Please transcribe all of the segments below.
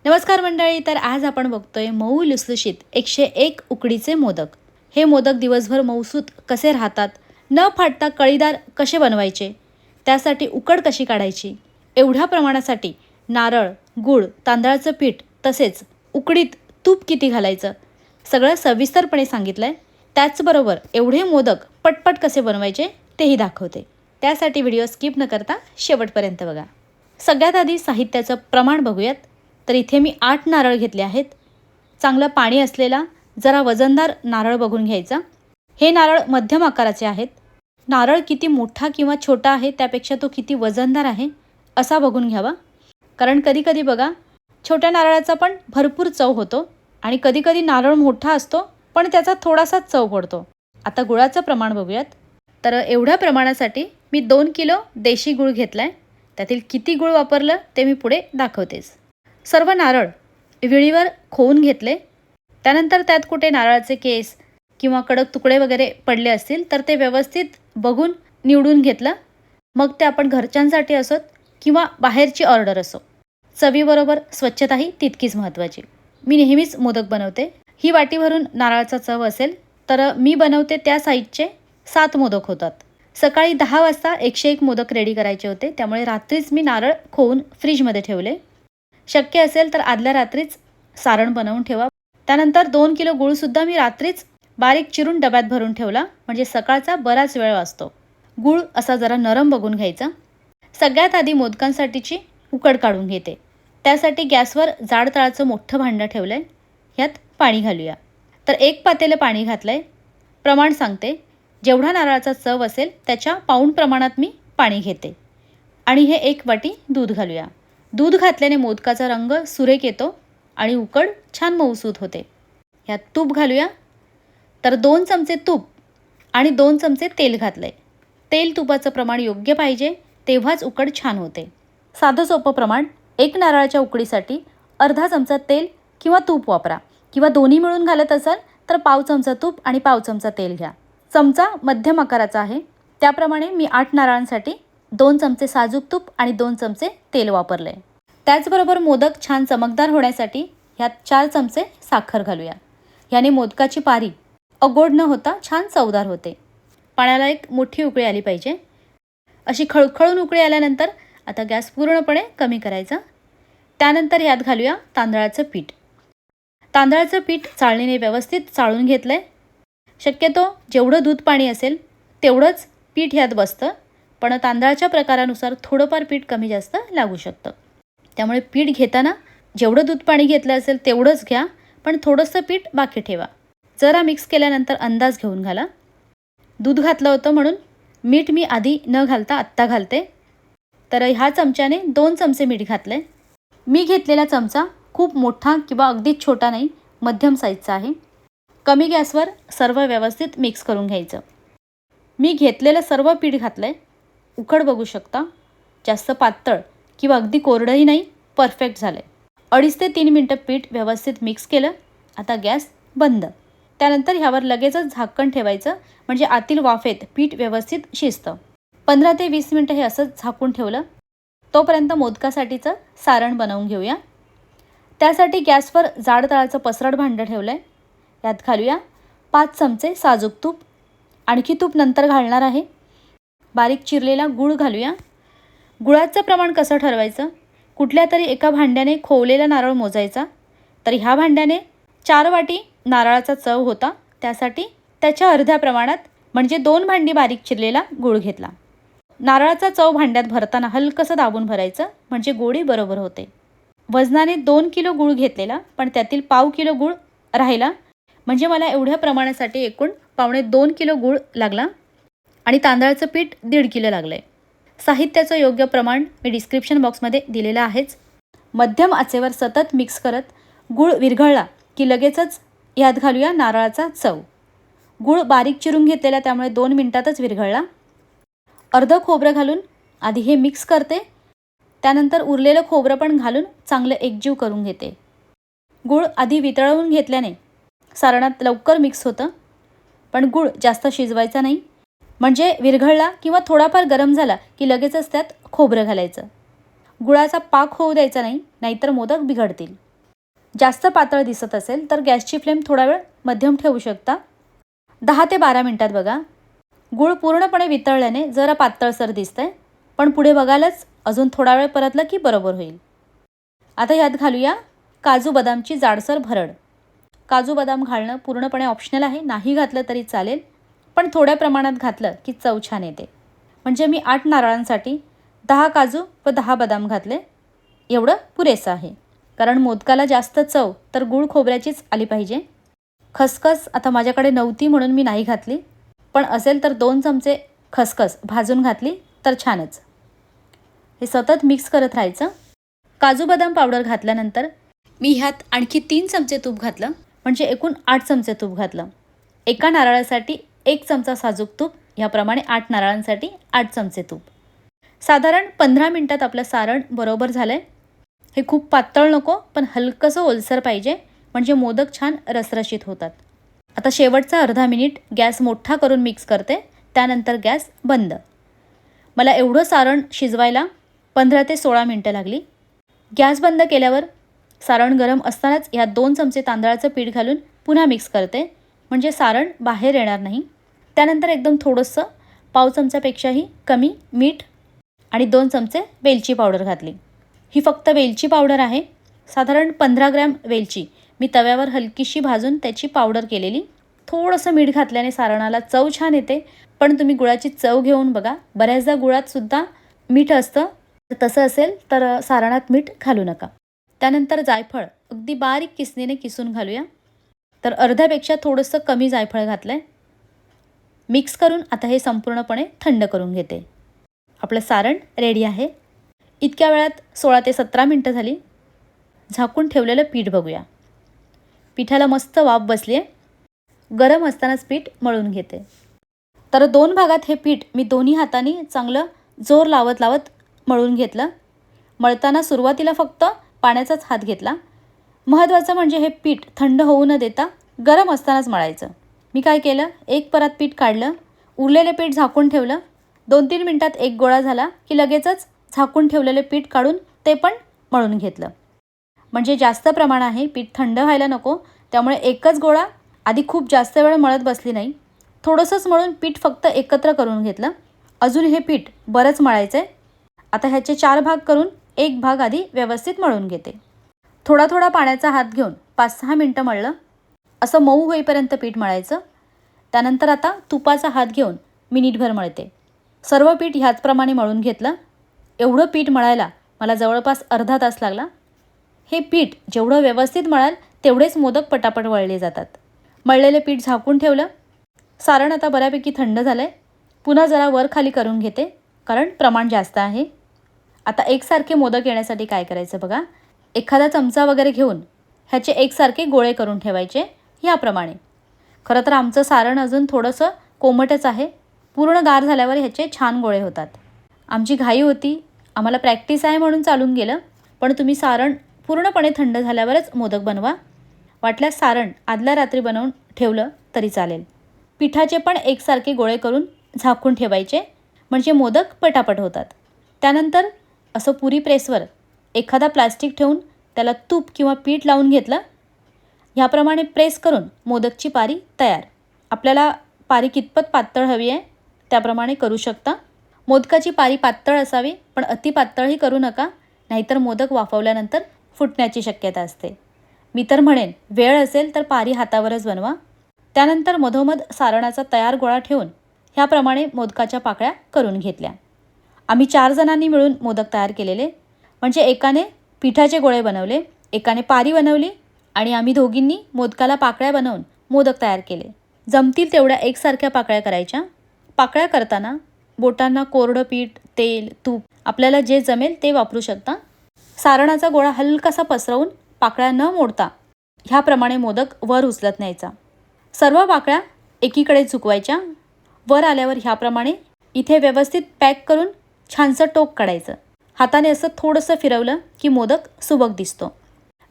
नमस्कार मंडळी. तर आज आपण बघतोय मऊ लुसलुशीत 101 उकडीचे मोदक. हे मोदक दिवसभर मऊसूत कसे राहतात, न फाटता कळीदार कसे बनवायचे, त्यासाठी उकड कशी काढायची, एवढ्या प्रमाणासाठी नारळ, गूळ, तांदळाचं पीठ तसेच उकडीत तूप किती घालायचं सगळं सविस्तरपणे सांगितलं आहे. त्याचबरोबर एवढे मोदक पटपट कसे बनवायचे तेही दाखवते. त्यासाठी व्हिडिओ स्किप न करता शेवटपर्यंत बघा. सगळ्यात आधी साहित्याचं प्रमाण बघूयात. तर इथे मी 8 नारळ घेतले आहेत. चांगलं पाणी असलेला जरा वजनदार नारळ बघून घ्यायचा. हे नारळ मध्यम आकाराचे आहेत. नारळ किती मोठा किंवा छोटा आहे त्यापेक्षा तो किती वजनदार आहे असा बघून घ्यावा. कारण कधीकधी बघा छोट्या नारळाचा पण भरपूर चव होतो आणि कधीकधी नारळ मोठा असतो पण त्याचा थोडासा चव पडतो. आता गुळाचं प्रमाण बघूयात. तर एवढ्या प्रमाणासाठी मी 2 किलो देशी गूळ घेतला आहे. त्यातील किती गूळ वापरलं ते मी पुढे दाखवतेच. सर्व नारळ विळीवर खोवून घेतले. त्यानंतर त्यात कुठे नारळाचे केस किंवा कडक तुकडे वगैरे पडले असतील तर ते व्यवस्थित बघून निवडून घेतलं. मग ते आपण घरच्यांसाठी असोत किंवा बाहेरची ऑर्डर असो, चवीबरोबर स्वच्छताही तितकीच महत्त्वाची. मी नेहमीच मोदक बनवते. ही वाटी भरून नारळाचा चव असेल तर मी बनवते त्या साईजचे 7 मोदक होतात. सकाळी 10 वाजता 101 मोदक रेडी करायचे होते, त्यामुळे रात्रीच मी नारळ खोवून फ्रीजमध्ये ठेवले. शक्य असेल तर आदल्या रात्रीच सारण बनवून ठेवा. त्यानंतर 2 किलो गूळसुद्धा मी रात्रीच बारीक चिरून डब्यात भरून ठेवला, म्हणजे सकाळचा बराच वेळ वाचतो. गूळ असा जरा नरम बघून घ्यायचा. सगळ्यात आधी मोदकांसाठीची उकड काढून घेते. त्यासाठी गॅसवर जाड तळाचं मोठं भांडं ठेवलं आहे. ह्यात पाणी घालूया. तर 1 पातेलं पाणी घातलं आहे. प्रमाण सांगते, जेवढा नारळाचा चव असेल त्याच्या पाऊण प्रमाणात मी पाणी घेते. आणि हे 1 वाटी दूध घालूया. दूध घातल्याने मोदकाचा रंग सुरेख येतो आणि उकड छान मऊसूत होते. ह्यात तूप घालूया. तर 2 चमचे तूप आणि 2 चमचे तेल घातलं आहे. तेल तुपाचं प्रमाण योग्य पाहिजे, तेव्हाच उकड छान होते. साधं सोपं प्रमाण. 1 नारळाच्या उकडीसाठी अर्धा चमचा तेल किंवा तूप वापरा, किंवा दोन्ही मिळून घालत असाल तर पाव चमचा तूप आणि पाव चमचा तेल घ्या. चमचा मध्यम आकाराचा आहे, त्याप्रमाणे मी 8 नारळांसाठी 2 चमचे साजूक तूप आणि 2 चमचे तेल वापरले. त्याचबरोबर मोदक छान चमकदार होण्यासाठी ह्यात 4 चमचे साखर घालूया. ह्याने मोदकाची पारी अगोड न होता छान चवदार होते. पाण्याला एक मोठी उकळी आली पाहिजे. अशी खळखळून उकळी आल्यानंतर आता गॅस पूर्णपणे कमी करायचा. त्यानंतर ह्यात घालूया तांदळाचं पीठ. तांदळाचं पीठ चाळणीने व्यवस्थित चाळून घेतलं आहे. शक्यतो जेवढं दूध पाणी असेल तेवढंच पीठ ह्यात बसतं, पण तांदळाच्या प्रकारानुसार थोडंफार पीठ कमी जास्त लागू शकतं. त्यामुळे पीठ घेताना जेवढं दूध पाणी घेतलं असेल तेवढंच घ्या, पण थोडंसं पीठ बाकी ठेवा. जरा मिक्स केल्यानंतर अंदाज घेऊन घाला. दूध घातलं होतं म्हणून मीठ मी आधी न घालता आत्ता घालते. तर ह्या चमच्याने 2 चमचे मीठ घातले. मी घेतलेला चमचा खूप मोठा किंवा अगदीच छोटा नाही, मध्यम साईजचा आहे. कमी गॅसवर सर्व व्यवस्थित मिक्स करून घ्यायचं. मी घेतलेलं सर्व पीठ घातलं आहे. उकड बघू शकता. जास्त पातळ किंवा अगदी कोरडंही नाही, परफेक्ट झालं आहे. 2.5 ते 3 मिनटं पीठ व्यवस्थित मिक्स केलं. आता गॅस बंद. त्यानंतर ह्यावर लगेचच झाकण ठेवायचं, म्हणजे आतील वाफेत पीठ व्यवस्थित शिजतं. 15 ते 20 मिनटं हे असंच झाकून ठेवलं. तोपर्यंत मोदकासाठीचं सारण बनवून घेऊया. त्यासाठी गॅसवर जाड तळाचं पसरट भांडं ठेवलं आहे. यात घालूया 5 चमचे साजूक तूप. आणखी तूप नंतर घालणार आहे. बारीक चिरलेला गूळ घालूया. गुळाचं प्रमाण कसं ठरवायचं? कुठल्या तरी एका भांड्याने खोवलेला नारळ मोजायचा. तर ह्या भांड्याने 4 वाटी नारळाचा चव होता, त्यासाठी त्याच्या अर्ध्या प्रमाणात म्हणजे 2 भांडी बारीक चिरलेला गूळ घेतला. नारळाचा चव भांड्यात भरताना हलकंसं दाबून भरायचं, म्हणजे गोडी बरोबर होते. वजनाने 2 किलो गूळ घेतलेला, पण त्यातील पाव किलो गूळ राहिला, म्हणजे मला एवढ्या प्रमाणासाठी एकूण 1.25 किलो गूळ लागला. आणि तांदळाचं पीठ 1.5 किलो लागलं आहे. साहित्याचं योग्य प्रमाण मी डिस्क्रिप्शन बॉक्समध्ये दिलेलं आहेच. मध्यम आचेवर सतत मिक्स करत गूळ विरघळला की लगेचच यात घालूया नारळाचा चव. गूळ बारीक चिरून घेतलेला, त्यामुळे 2 मिनटातच विरघळला. अर्धं खोबरं घालून आधी हे मिक्स करते. त्यानंतर उरलेलं खोबरं पण घालून चांगलं एकजीव करून घेते. गूळ आधी वितळवून घेतल्याने सारणात लवकर मिक्स होतं, पण गूळ जास्त शिजवायचा नाही, म्हणजे विरघळला किंवा थोडाफार गरम झाला की लगेचच त्यात खोबरं घालायचं. गुळाचा पाक होऊ द्यायचा नाही, नाहीतर मोदक बिघडतील. जास्त पातळ दिसत असेल तर गॅसची फ्लेम थोडा वेळ मध्यम ठेवू शकता. 10 ते 12 मिनिटात बघा गूळ पूर्णपणे वितळल्याने जरा पातळसर दिसतंय, पण पुढे बघायलाच अजून थोडा वेळ परतलं की बरोबर होईल. आता यात घालूया काजू बदामची जाडसर भरड. काजू बदाम घालणं पूर्णपणे ऑप्शनल आहे, नाही घातलं तरी चालेल, पण थोड्या प्रमाणात घातलं की चव छान येते. म्हणजे मी 8 नारळांसाठी 10 काजू व 10 बदाम घातले. एवढं पुरेसं आहे, कारण मोदकाला जास्त चव तर गूळ खोबऱ्याचीच आली पाहिजे. खसखस आता माझ्याकडे नव्हती म्हणून मी नाही घातली, पण असेल तर 2 चमचे खसखस भाजून घातली तर छानच. हे सतत मिक्स करत राहायचं. काजू बदाम पावडर घातल्यानंतर मी ह्यात आणखी 3 चमचे तूप घातलं, म्हणजे एकूण 8 चमचे तूप घातलं. एका नारळासाठी 1 चमचा साजूक तूप, याप्रमाणे 8 नारळांसाठी 8 चमचे तूप. साधारण 15 मिनिटात आपलं सारण बरोबर झालं आहे. हे खूप पातळ नको, पण हलकंसं ओलसर पाहिजे, म्हणजे मोदक छान रसरशीत होतात. आता शेवटचा अर्धा मिनिट गॅस मोठा करून मिक्स करते, त्यानंतर गॅस बंद. मला एवढं सारण शिजवायला 15 ते 16 मिनटं लागली. गॅस बंद केल्यावर सारण गरम असतानाच यात 2 चमचे तांदळाचं पीठ घालून पुन्हा मिक्स करते, म्हणजे सारण बाहेर येणार नाही. त्यानंतर एकदम थोडंसं पाव चमच्यापेक्षाही कमी मीठ आणि 2 चमचे वेलची पावडर घातली. ही फक्त वेलची पावडर आहे. साधारण 15 ग्रॅम वेलची मी तव्यावर हलकीशी भाजून त्याची पावडर केलेली. थोडंसं मीठ घातल्याने सारणाला चव छान येते, पण तुम्ही गुळाची चव घेऊन बघा. बऱ्याचदा गुळातसुद्धा मीठ असतं, तसं असेल तर सारणात मीठ घालू नका. त्यानंतर जायफळ अगदी बारीक किसणीने किसून घालूया. तर अर्ध्यापेक्षा थोडंसं कमी जायफळ घातलं आहे. मिक्स करून आता हे संपूर्णपणे थंड करून घेते. आपलं सारण रेडी आहे. इतक्या वेळात 16 ते 17 मिनटं झाली. झाकून ठेवलेलं पीठ बघूया. पिठाला मस्त वाफ बसली आहे. गरम असतानाच पीठ मळून घेते. तर 2 भागात हे पीठ मी दोन्ही हातांनी चांगलं जोर लावत लावत मळून घेतलं. मळताना सुरुवातीला फक्त पाण्याचाच हात घेतला. महत्त्वाचं म्हणजे हे पीठ थंड होऊ न देता गरम असतानाच मळायचं. मी काय केलं, एक परात पीठ काढलं, उरलेले पीठ झाकून ठेवलं. 2-3 मिनटात एक गोळा झाला की लगेचच झाकून ठेवलेले पीठ काढून ते पण मळून घेतलं. म्हणजे जास्त प्रमाण आहे, पीठ थंड व्हायला नको, त्यामुळे एकच गोळा आधी खूप जास्त वेळ मळत बसली नाही. थोडंसंच मळून पीठ फक्त एकत्र करून घेतलं. अजून हे पीठ बरंच मळायचं आहे. आता ह्याचे 4 भाग करून एक भाग आधी व्यवस्थित मळून घेते. थोडा थोडा पाण्याचा हात घेऊन 5-6 मिनटं मळलं. असं मऊ होईपर्यंत पीठ मळायचं. त्यानंतर आता तुपाचा हात घेऊन मिनिटभर मळते. सर्व पीठ ह्याचप्रमाणे मळून घेतलं. एवढं पीठ मळायला मला जवळपास अर्धा तास लागला. हे पीठ जेवढं व्यवस्थित मळाल तेवढेच मोदक पटापट वळले जातात. मळलेले पीठ झाकून ठेवलं. सारण आता बऱ्यापैकी थंड झालं आहे. पुन्हा जरा वर खाली करून घेते, कारण प्रमाण जास्त आहे. आता एकसारखे मोदक येण्यासाठी काय करायचं बघा. एखादा चमचा वगैरे घेऊन ह्याचे एकसारखे गोळे करून ठेवायचे ह्याप्रमाणे. खरं तर आमचं सारण अजून थोडंसं कोमटच आहे. पूर्ण गार झाल्यावर ह्याचे छान गोळे होतात. आमची घाई होती, आम्हाला प्रॅक्टिस आहे म्हणून चालून गेलं, पण तुम्ही सारण पूर्णपणे थंड झाल्यावरच मोदक बनवा. वाटल्यास सारण आदल्या रात्री बनवून ठेवलं तरी चालेल. पिठाचे पण एकसारखे गोळे करून झाकून ठेवायचे, म्हणजे मोदक पटापट होतात. त्यानंतर असं पुरी प्रेसवर एखादा प्लास्टिक ठेवून त्याला तूप किंवा पीठ लावून घेतलं. ह्याप्रमाणे प्रेस करून मोदकची पारी तयार. आपल्याला पारी कितपत पातळ हवी आहे त्याप्रमाणे करू शकता. मोदकाची पारी पातळ असावी, पण अति पातळही करू नका, नाहीतर मोदक वाफवल्यानंतर फुटण्याची शक्यता असते. मी तर म्हणेन वेळ असेल तर पारी हातावरच बनवा. त्यानंतर मधोमध सारणाचा तयार गोळा ठेवून ह्याप्रमाणे मोदकाच्या पाकळ्या करून घेतल्या. आम्ही 4 जणांनी मिळून मोदक तयार केलेले. म्हणजे एकाने पिठाचे गोळे बनवले, एकाने पारी बनवली आणि आम्ही दोघींनी मोदकाला पाकळ्या बनवून मोदक तयार केले. जमतील तेवढ्या एकसारख्या पाकळ्या करायच्या. पाकळ्या करताना बोटांना कोरडं पीठ, तेल, तूप आपल्याला जे जमेल ते वापरू शकता. सारणाचा गोळा हलकासा पसरवून पाकळ्या न मोडता ह्याप्रमाणे मोदक वर उचलत न्यायचा. सर्व पाकळ्या एकीकडे झुकवायच्या. वर आल्यावर ह्याप्रमाणे इथे व्यवस्थित पॅक करून छानसं टोक काढायचं. हाताने असं थोडंसं फिरवलं की मोदक सुबक दिसतो.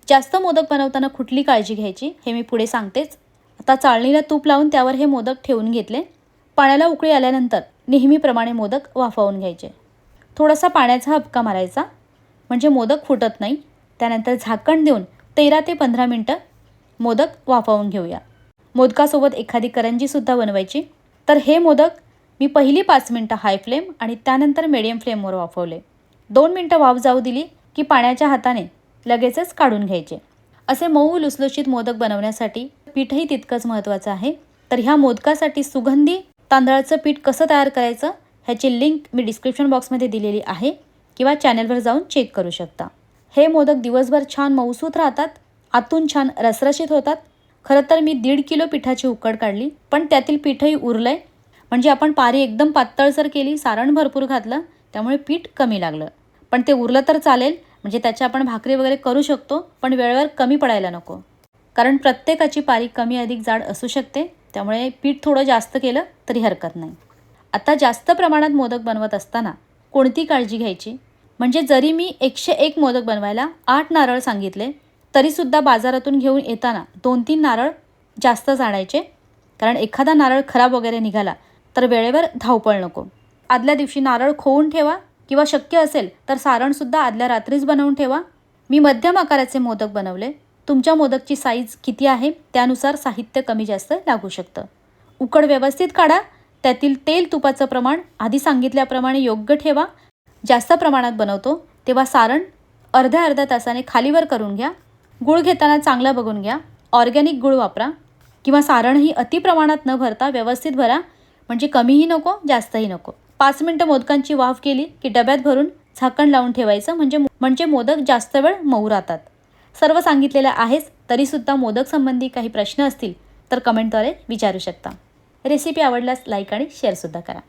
जास्त मोदक बनवताना कुठली काळजी घ्यायची हे मी पुढे सांगतेच. आता चाळणीला तूप लावून त्यावर हे मोदक ठेवून घेतले. पाण्याला उकळी आल्यानंतर नेहमीप्रमाणे मोदक वाफवून घ्यायचे. थोडासा पाण्याचा हबका मारायचा, म्हणजे मोदक फुटत नाही. त्यानंतर झाकण देऊन 13 ते 15 मिनटं मोदक वाफवून घेऊया. मोदकासोबत एखादी करंजीसुद्धा बनवायची. तर हे मोदक मी पहिली 5 मिनटं हाय फ्लेम आणि त्यानंतर मिडियम फ्लेमवर वाफवले. 2 मिनटं वाफ जाऊ दिली की पाण्याच्या हाताने लगेचच काढून घ्यायचे. असे मऊ लुसलुशीत मोदक बनवण्यासाठी पीठही तितकंच महत्त्वाचं आहे. तर ह्या मोदकासाठी सुगंधी तांदळाचं पीठ कसं तयार करायचं ह्याची लिंक मी डिस्क्रिप्शन बॉक्समध्ये दिलेली आहे किंवा चॅनलवर जाऊन चेक करू शकता. हे मोदक दिवसभर छान मऊसूत राहतात, आतून छान रसरशीत होतात. खरं तर मी 1.5 किलो पिठाची उकड काढली, पण त्यातील पीठही उरलंय. म्हणजे आपण पारी एकदम पातळसर केली, सारण भरपूर घातलं, त्यामुळे पीठ कमी लागलं. पण ते उरलं तर चालेल, म्हणजे त्याच्या आपण भाकरी वगैरे करू शकतो, पण वेळेवर कमी पडायला नको. कारण प्रत्येकाची पारी कमी अधिक जाड असू शकते, त्यामुळे पीठ थोडं जास्त केलं तरी हरकत नाही. आता जास्त प्रमाणात मोदक बनवत असताना कोणती काळजी घ्यायची, म्हणजे जरी मी 101 मोदक बनवायला 8 नारळ सांगितले, तरीसुद्धा बाजारातून घेऊन येताना 2-3 नारळ जास्तच आणायचे. कारण एखादा नारळ खराब वगैरे निघाला तर वेळेवर धावपळ नको. आदल्या दिवशी नारळ खोवून ठेवा किंवा शक्य असेल तर सारणसुद्धा आदल्या रात्रीच बनवून ठेवा. मी मध्यम आकाराचे मोदक बनवले. तुमच्या मोदकची साईज किती आहे त्यानुसार साहित्य कमी जास्त लागू शकतं. उकड व्यवस्थित काढा. त्यातील तेल तुपाचं प्रमाण आधी सांगितल्याप्रमाणे योग्य ठेवा. जास्त प्रमाणात बनवतो तेव्हा सारण अर्ध्या तासाने खालीवर करून घ्या. गूळ घेताना चांगला बघून घ्या. ऑर्गॅनिक गूळ वापरा किंवा सारणही अति प्रमाणात न भरता व्यवस्थित भरा, म्हणजे कमीही नको जास्तही नको. 5 मिनटं मोदकांची वाफ केली की डब्यात भरून झाकण लावून ठेवायचं, म्हणजे मोदक जास्त वेळ मऊ राहतात. सर्व सांगितलेलं आहेच, तरीसुद्धा मोदक संबंधी काही प्रश्न असतील तर कमेंटद्वारे विचारू शकता. रेसिपी आवडल्यास लाईक आणि शेअरसुद्धा करा.